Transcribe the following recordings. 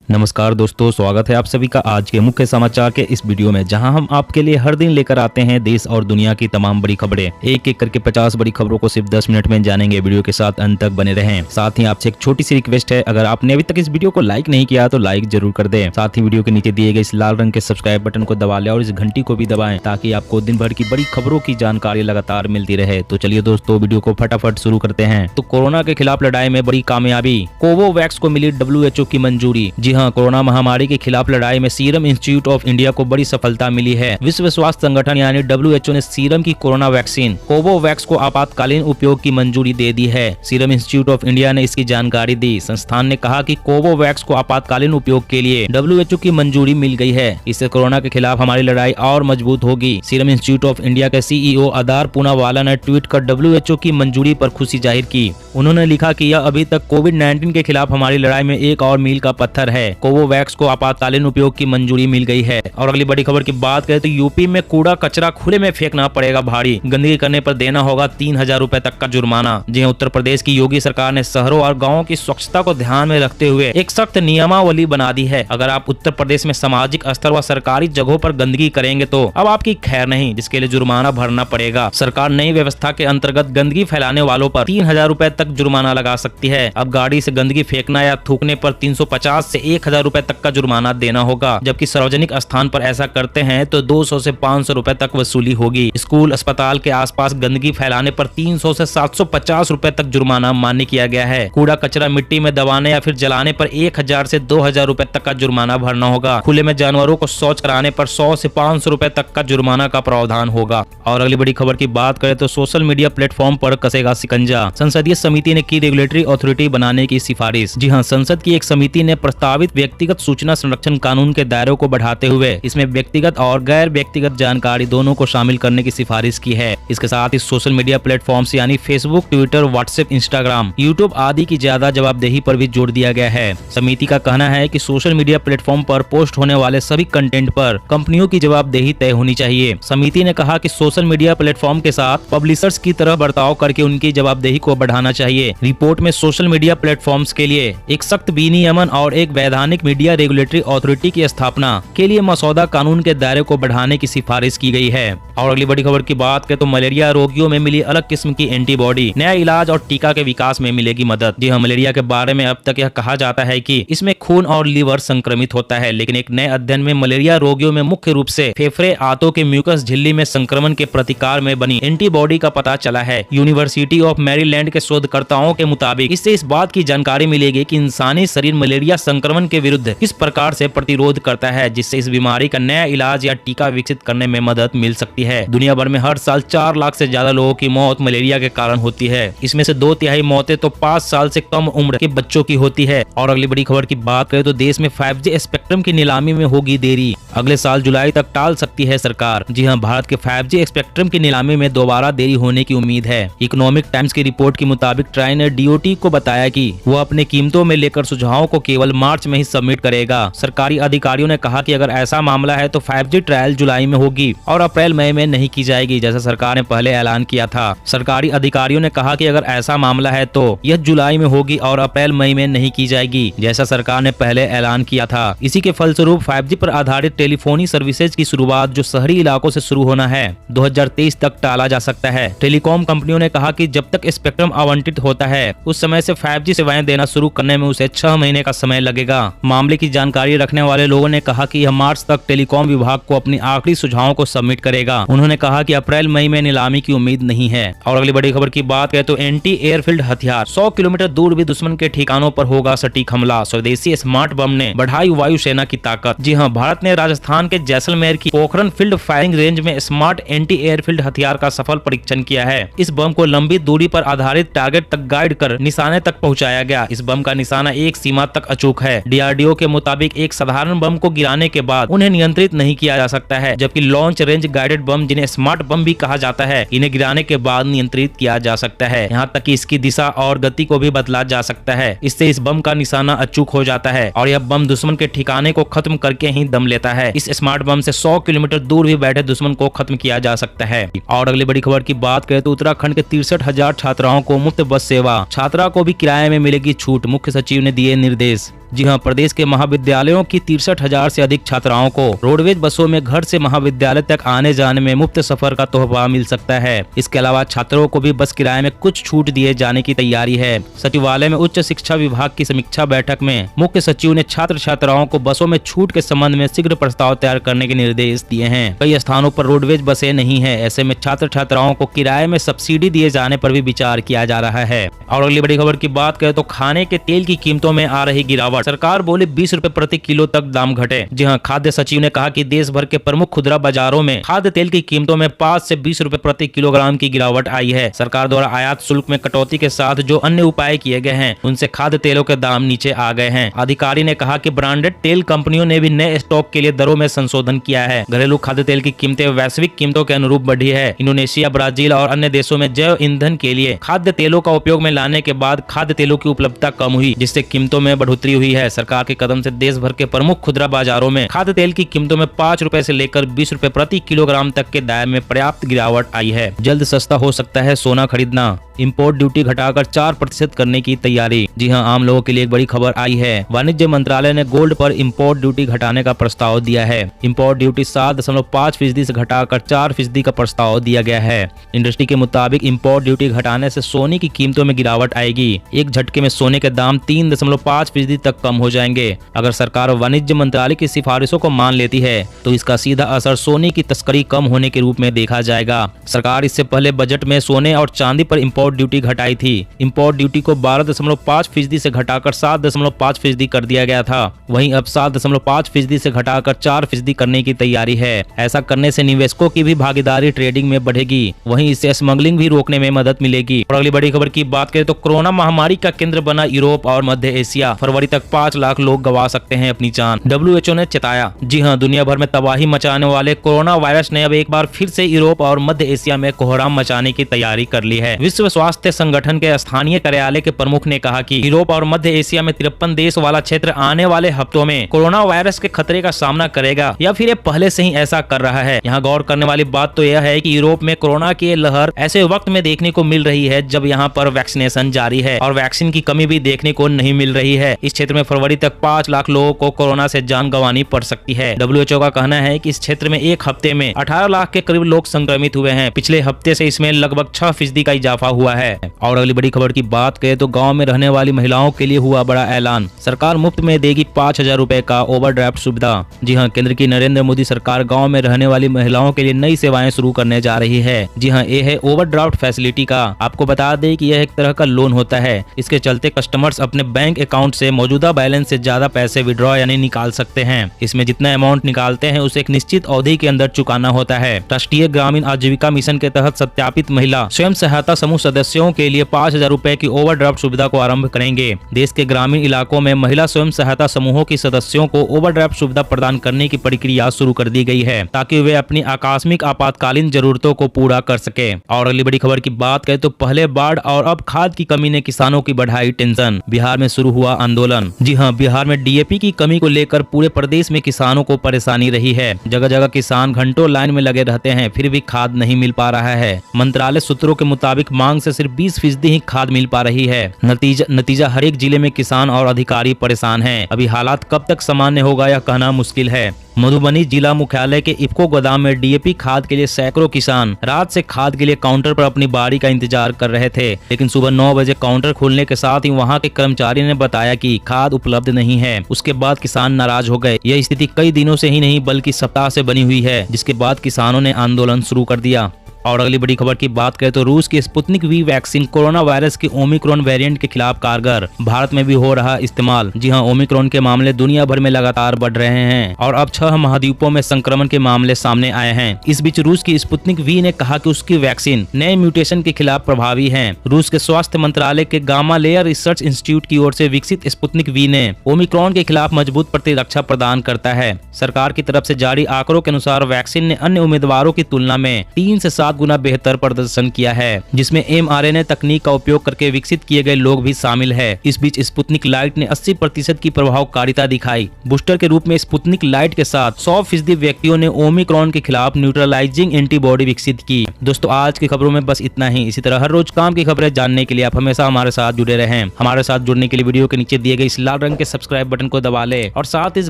नमस्कार दोस्तों, स्वागत है आप सभी का आज के मुख्य समाचार के इस वीडियो में, जहां हम आपके लिए हर दिन लेकर आते हैं देश और दुनिया की तमाम बड़ी खबरें। एक एक करके 50 बड़ी खबरों को सिर्फ 10 मिनट में जानेंगे। वीडियो के साथ अंत तक बने रहें। साथ ही आपसे एक छोटी सी रिक्वेस्ट है, अगर आपने अभी तक इस वीडियो को लाइक नहीं किया तो लाइक जरूर कर दें। साथ ही वीडियो के नीचे दिए गए इस लाल रंग के सब्सक्राइब बटन को दबा लें और इस घंटी को भी दबाएं, ताकि आपको दिन भर की बड़ी खबरों की जानकारी लगातार मिलती रहे। तो चलिए दोस्तों, वीडियो को फटाफट शुरू करते हैं। तो कोरोना के खिलाफ लड़ाई में बड़ी कामयाबी, कोवोवैक्स को मिली WHO की मंजूरी। जी हाँ, कोरोना महामारी के खिलाफ लड़ाई में सीरम इंस्टीट्यूट ऑफ इंडिया को बड़ी सफलता मिली है। विश्व स्वास्थ्य संगठन यानी WHO ने सीरम की कोरोना वैक्सीन कोवोवैक्स को आपातकालीन उपयोग की मंजूरी दे दी है। सीरम इंस्टीट्यूट ऑफ इंडिया ने इसकी जानकारी दी। संस्थान ने कहा कि कोवोवैक्स को आपातकालीन उपयोग के लिए WHO की मंजूरी मिल गई है। इससे कोरोना के खिलाफ हमारी लड़ाई और मजबूत होगी। सीरम इंस्टीट्यूट ऑफ इंडिया के CEO आदार पूनावाला ने ट्वीट कर WHO की मंजूरी पर खुशी जाहिर की। उन्होंने लिखा कि यह अभी तक कोविड-19 के खिलाफ हमारी लड़ाई में एक और मील का पत्थर है। कोवोवैक्स को आपातकालीन उपयोग की मंजूरी मिल गई है। और अगली बड़ी खबर की बात करें तो यूपी में कूड़ा कचरा खुले में फेंकना पड़ेगा भारी, गंदगी करने पर देना होगा 3000 रुपए तक का जुर्माना। जी हां, उत्तर प्रदेश की योगी सरकार ने शहरों और गाँवों की स्वच्छता को ध्यान में रखते हुए एक सख्त नियमावली बना दी है। अगर आप उत्तर प्रदेश में सामाजिक स्तर व सरकारी जगहों पर गंदगी करेंगे तो अब आपकी खैर नहीं, जिसके लिए जुर्माना भरना पड़ेगा। सरकार नई व्यवस्था के अंतर्गत गंदगी फैलाने वालों पर 3000 रुपए तक जुर्माना लगा सकती है। अब गाड़ी से गंदगी फेंकना या थूकने पर 350 से 1000 रुपए तक का जुर्माना देना होगा, जबकि सार्वजनिक स्थान पर ऐसा करते हैं तो 200 से 500 रुपए तक वसूली होगी। स्कूल अस्पताल के आसपास गंदगी फैलाने पर 300 से 750 रुपए तक जुर्माना मान्य किया गया है। कूड़ा कचरा मिट्टी में दबाने या फिर जलाने पर 1000 से 2000 रुपए तक का जुर्माना भरना होगा। खुले में जानवरों को शौच कराने पर 100 से 500 रुपए तक का जुर्माना का प्रावधान होगा। और अगली बड़ी खबर की बात करें तो सोशल मीडिया प्लेटफॉर्म पर कसेगा शिकंजा। संसदीय समिति ने की रेगुलेटरी अथॉरिटी बनाने की सिफारिश। जी हाँ, संसद की एक समिति ने प्रस्तावित व्यक्तिगत सूचना संरक्षण कानून के दायरे को बढ़ाते हुए इसमें व्यक्तिगत और गैर व्यक्तिगत जानकारी दोनों को शामिल करने की सिफारिश की है। इसके साथ ही सोशल मीडिया प्लेटफॉर्म्स यानी Facebook, Twitter, WhatsApp, Instagram, YouTube आदि की ज्यादा जवाबदेही पर भी जोर दिया गया है। समिति का कहना है कि सोशल मीडिया प्लेटफॉर्म पर पोस्ट होने वाले सभी कंटेंट पर कंपनियों की जवाबदेही तय होनी चाहिए। समिति ने कहा कि सोशल मीडिया प्लेटफॉर्म के साथ पब्लिशर्स की तरह बर्ताव करके उनकी जवाबदेही को बढ़ाना चाहिए। रिपोर्ट में सोशल मीडिया प्लेटफॉर्म्स के लिए एक सख्त विनियमन और एक वैधानिक मीडिया रेगुलेटरी अथॉरिटी की स्थापना के लिए मसौदा कानून के दायरे को बढ़ाने की सिफारिश की गई है। और अगली बड़ी खबर की बात करें तो मलेरिया रोगियों में मिली अलग किस्म की एंटीबॉडी, नया इलाज और टीका के विकास में मिलेगी मदद। जी हाँ, मलेरिया के बारे में अब तक यह कहा जाता है कि इसमें खून और लीवर संक्रमित होता है, लेकिन एक नए अध्ययन में मलेरिया रोगियों में मुख्य रूप से फेफड़े, आंतों के म्यूकस झिल्ली में संक्रमण के प्रतिकार में बनी एंटीबॉडी का पता चला है। यूनिवर्सिटी ऑफ मैरीलैंड के शोधकर्ताओं के मुताबिक इससे इस बात की जानकारी मिलेगी कि इंसानी शरीर मलेरिया संक्रमण के विरुद्ध किस प्रकार से प्रतिरोध करता है, जिससे इस बीमारी का नया इलाज या टीका विकसित करने में मदद मिल सकती है। दुनिया भर में हर साल 4 लाख से ज्यादा लोगों की मौत मलेरिया के कारण होती है। इसमें से 2/3 मौतें तो 5 साल से कम उम्र के बच्चों की होती है। और अगली बड़ी खबर की बात करें तो देश में 5G स्पेक्ट्रम की नीलामी में होगी देरी, अगले साल जुलाई तक टाल सकती है सरकार। जी हाँ, भारत के 5G स्पेक्ट्रम की नीलामी में दोबारा देरी होने की उम्मीद है। इकोनॉमिक टाइम्स की रिपोर्ट के मुताबिक ट्राई ने DOT को बताया कि वह अपने कीमतों में लेकर सुझावों को केवल मार्च में ही सबमिट करेगा। सरकारी अधिकारियों ने कहा कि अगर ऐसा मामला है तो 5G ट्रायल जुलाई में होगी और अप्रैल मई में नहीं की जाएगी, जैसा सरकार ने पहले ऐलान किया था। सरकारी अधिकारियों ने कहा कि अगर ऐसा मामला है तो यह जुलाई में होगी और अप्रैल मई में नहीं की जाएगी, जैसा सरकार ने पहले ऐलान किया था। इसी के फलस्वरूप 5G पर आधारित टेलीफोनी सर्विसेज की शुरुआत जो शहरी इलाकों से शुरू होना है 2023 तक टाला जा सकता है। टेलीकॉम कंपनियों ने कहा कि जब तक स्पेक्ट्रम आवंटित होता है उस समय से 5G सेवाएं देना शुरू करने में उसे 6 महीने का समय लगेगा। मामले की जानकारी रखने वाले लोगों ने कहा कि यह मार्च तक टेलीकॉम विभाग को अपनी आखिरी सुझावों को सबमिट करेगा। उन्होंने कहा कि अप्रैल मई में नीलामी की उम्मीद नहीं है। और अगली बड़ी खबर की बात करें तो एंटी एयरफील्ड हथियार, 100 किलोमीटर दूर भी दुश्मन के ठिकानों पर होगा सटीक हमला। स्वदेशी स्मार्ट बम ने बढ़ाई वायुसेना की ताकत। जी हाँ, भारत ने राजस्थान के जैसलमेर की पोखरन फील्ड फायरिंग रेंज में स्मार्ट एंटी एयरफील्ड हथियार का सफल परीक्षण किया है। इस बम को लंबी दूरी पर आधारित टारगेट तक गाइड कर निशाने तक पहुंचाया गया। इस बम का निशाना एक सीमा तक अचूक है। DRDO के मुताबिक एक साधारण बम को गिराने के बाद उन्हें नियंत्रित नहीं किया जा सकता है, जबकि लॉन्च रेंज गाइडेड बम, जिन्हें स्मार्ट बम भी कहा जाता है, इन्हें गिराने के बाद नियंत्रित किया जा सकता है। यहाँ तक कि इसकी दिशा और गति को भी बदला जा सकता है। इससे इस बम का निशाना अचूक हो जाता है और यह बम दुश्मन के ठिकाने को खत्म करके ही दम लेता है। इस स्मार्ट बम से 100 किलोमीटर दूर भी बैठे दुश्मन को खत्म किया जा सकता है। और अगली बड़ी खबर की बात करें तो उत्तराखंड के 63,000 छात्राओं को मुफ्त बस सेवा, छात्रा को भी किराए में मिलेगी छूट, मुख्य सचिव ने दिए निर्देश। जी हाँ, प्रदेश के महाविद्यालयों की 63,000 से अधिक छात्राओं को रोडवेज बसों में घर से महाविद्यालय तक आने जाने में मुफ्त सफर का तोहफा मिल सकता है। इसके अलावा छात्रों को भी बस किराए में कुछ छूट दिए जाने की तैयारी है। सचिवालय में उच्च शिक्षा विभाग की समीक्षा बैठक में मुख्य सचिव ने छात्र छात्राओं को बसों में छूट के संबंध में शीघ्र प्रस्ताव तैयार करने के निर्देश दिए हैं। कई स्थानों पर रोडवेज बसें नहीं है, ऐसे में छात्र छात्राओं को किराए में सब्सिडी दिए जाने पर भी विचार किया जा रहा है। और अगली बड़ी खबर की बात करें तो खाने के तेल की कीमतों में आ रही गिरावट, सरकार बोली 20 रुपए प्रति किलो तक दाम घटे। जी हाँ, खाद्य सचिव ने कहा कि देश भर के प्रमुख खुदरा बाजारों में खाद्य तेल की कीमतों में 5 से 20 रुपए प्रति किलोग्राम की गिरावट आई है। सरकार द्वारा आयात शुल्क में कटौती के साथ जो अन्य उपाय किए गए हैं उनसे खाद्य तेलों के दाम नीचे आ गए हैं। अधिकारी ने कहा कि ब्रांडेड तेल कंपनियों ने भी नए स्टॉक के लिए दरों में संशोधन किया है। घरेलू खाद्य तेल की कीमतें वैश्विक कीमतों के अनुरूप बढ़ी है। इंडोनेशिया, ब्राजील और अन्य देशों में जैव ईंधन के लिए खाद्य तेलों का उपयोग में लाने के बाद खाद्य तेलों की उपलब्धता कम हुई, जिससे कीमतों में बढ़ोतरी हुई है। सरकार के कदम से देश भर के प्रमुख खुदरा बाजारों में खाद्य तेल की कीमतों में 5 रुपए से लेकर 20 रुपए प्रति किलोग्राम तक के दायरे में पर्याप्त गिरावट आई है। जल्द सस्ता हो सकता है सोना खरीदना, इंपोर्ट ड्यूटी घटाकर 4% करने की तैयारी। जी हां, आम लोगों के लिए एक बड़ी खबर आई है। वाणिज्य मंत्रालय ने गोल्ड पर इंपोर्ट ड्यूटी घटाने का प्रस्ताव दिया है। इंपोर्ट ड्यूटी 7.5% से घटाकर 4% का प्रस्ताव दिया गया है। इंडस्ट्री के मुताबिक इंपोर्ट ड्यूटी घटाने से सोने की कीमतों में गिरावट आएगी। एक झटके में सोने के दाम 3.5% तक कम हो जाएंगे। अगर सरकार वाणिज्य मंत्रालय की सिफारिशों को मान लेती है तो इसका सीधा असर सोने की तस्करी कम होने के रूप में देखा जाएगा। सरकार इससे पहले बजट में सोने और चांदी पर इंपोर्ट ड्यूटी घटाई थी। इंपोर्ट ड्यूटी को 12.5% से घटाकर 7.5% कर दिया गया था। वहीं अब 7.5% से घटाकर 4% करने की तैयारी है। ऐसा करने से निवेशकों की भी भागीदारी ट्रेडिंग में बढ़ेगी। वहीं इससे स्मगलिंग भी रोकने में मदद मिलेगी। और अगली बड़ी खबर की बात करें तो कोरोना महामारी का केंद्र बना यूरोप और मध्य एशिया। फरवरी तक 5 लाख लोग गंवा सकते हैं अपनी जान, WHO ने चेताया। जी हां, दुनिया भर में तबाही मचाने वाले कोरोना वायरस ने अब एक बार फिर से यूरोप और मध्य एशिया में कोहराम मचाने की तैयारी कर ली है। विश्व स्वास्थ्य संगठन के स्थानीय कार्यालय के प्रमुख ने कहा कि यूरोप और मध्य एशिया में 53 देश वाला क्षेत्र आने वाले हफ्तों में कोरोना वायरस के खतरे का सामना करेगा या फिर ये पहले से ही ऐसा कर रहा है। यहाँ गौर करने वाली बात तो यह है कि यूरोप में कोरोना की लहर ऐसे वक्त में देखने को मिल रही है जब यहाँ पर वैक्सीनेशन जारी है और वैक्सीन की कमी भी देखने को नहीं मिल रही है। इस क्षेत्र में फरवरी तक 5 लाख लोगों को कोरोना से जान गंवानी पड़ सकती है। WHO का कहना है कि इस क्षेत्र में एक हफ्ते में 18 लाख के करीब लोग संक्रमित हुए हैं। पिछले हफ्ते से इसमें लगभग 6% का इजाफा हुआ है। और अगली बड़ी खबर की बात करें तो गांव में रहने वाली महिलाओं के लिए हुआ बड़ा ऐलान। सरकार मुफ्त में देगी 5,000 रुपए का ओवरड्राफ्ट सुविधा। जी हां, केंद्र की नरेंद्र मोदी सरकार गांव में रहने वाली महिलाओं के लिए नई सेवाएं शुरू करने जा रही है। जी हां, ये है ओवरड्राफ्ट फैसिलिटी का। आपको बता दें कि यह एक तरह का लोन होता है। इसके चलते कस्टमर्स अपने बैंक अकाउंट से मौजूदा बैलेंस से ज्यादा पैसे विड्रॉ यानी निकाल सकते हैं। इसमें जितना अमाउंट निकालते हैं उसे एक निश्चित अवधि के अंदर चुकाना होता है। राष्ट्रीय ग्रामीण आजीविका मिशन के तहत सत्यापित महिला स्वयं सहायता समूह सदस्यों के लिए 5,000 रुपए की ओवरड्राफ्ट सुविधा को आरंभ करेंगे। देश के ग्रामीण इलाकों में महिला स्वयं सहायता समूहों की सदस्यों को ओवरड्राफ्ट सुविधा प्रदान करने की प्रक्रिया शुरू कर दी गई है ताकि वे अपनी आकस्मिक आपातकालीन जरूरतों को पूरा कर सके। और अगली बड़ी खबर की बात करें तो पहले बाढ़ और अब खाद की कमी ने किसानों की बढ़ाई टेंशन। बिहार में शुरू हुआ आंदोलन। जी हां, बिहार में DAP की कमी को लेकर पूरे प्रदेश में किसानों को परेशानी रही है। जगह जगह किसान घंटों लाइन में लगे रहते हैं, फिर भी खाद नहीं मिल पा रहा है। मंत्रालय सूत्रों के मुताबिक मांग से सिर्फ 20% ही खाद मिल पा रही है। नतीजा हर एक जिले में किसान और अधिकारी परेशान हैं। अभी हालात कब तक सामान्य होगा यह कहना मुश्किल है। मधुबनी जिला मुख्यालय के इफ्को गोदाम में DAP खाद के लिए सैकड़ों किसान रात से खाद के लिए काउंटर पर अपनी बारी का इंतजार कर रहे थे, लेकिन सुबह 9 बजे काउंटर खुलने के साथ ही वहां के कर्मचारी ने बताया कि खाद उपलब्ध नहीं है। उसके बाद किसान नाराज हो गए। यह स्थिति कई दिनों से ही नहीं बल्कि सप्ताह से बनी हुई है, जिसके बाद किसानों ने आंदोलन शुरू कर दिया। और अगली बड़ी खबर की बात करें तो रूस की Sputnik V vaccine corona virus के ओमिक्रॉन वेरिएंट के खिलाफ कारगर। भारत में भी हो रहा इस्तेमाल। जी हां, ओमिक्रॉन के मामले दुनिया भर में लगातार बढ़ रहे हैं और अब 6 महाद्वीपों में संक्रमण के मामले सामने आए हैं। इस बीच रूस की स्पुतनिक वी ने कहा कि उसकी वैक्सीन नए म्यूटेशन के खिलाफ प्रभावी है। रूस के स्वास्थ्य मंत्रालय के गामा लेयर रिसर्च इंस्टीट्यूट की ओर से विकसित स्पुतनिक वी ने ओमिक्रॉन के खिलाफ मजबूत प्रतिरक्षा प्रदान करता है। सरकार की तरफ से जारी आंकड़ों के अनुसार वैक्सीन ने अन्य उम्मीदवारों की तुलना में 3 से 7 गुना बेहतर प्रदर्शन किया है, जिसमें mRNA तकनीक का उपयोग करके विकसित किए गए लोग भी शामिल है। इस बीच स्पुतनिक लाइट ने 80% की प्रभावकारिता दिखाई। बूस्टर के रूप में स्पुतनिक लाइट के साथ 100% व्यक्तियों ने ओमिक्रॉन के खिलाफ न्यूट्रलाइजिंग एंटीबॉडी विकसित की। दोस्तों आज की खबरों में बस इतना ही। इसी तरह हर रोज काम की खबरें जानने के लिए आप हमेशा हमारे साथ जुड़े रहें। हमारे साथ जुड़ने के लिए वीडियो के नीचे दिए गए इस लाल रंग के सब्सक्राइब बटन को दबा ले और साथ इस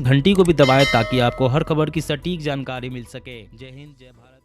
घंटी को भी दबाएं ताकि आपको हर खबर की सटीक जानकारी मिल सके। जय हिंद, जय भारत।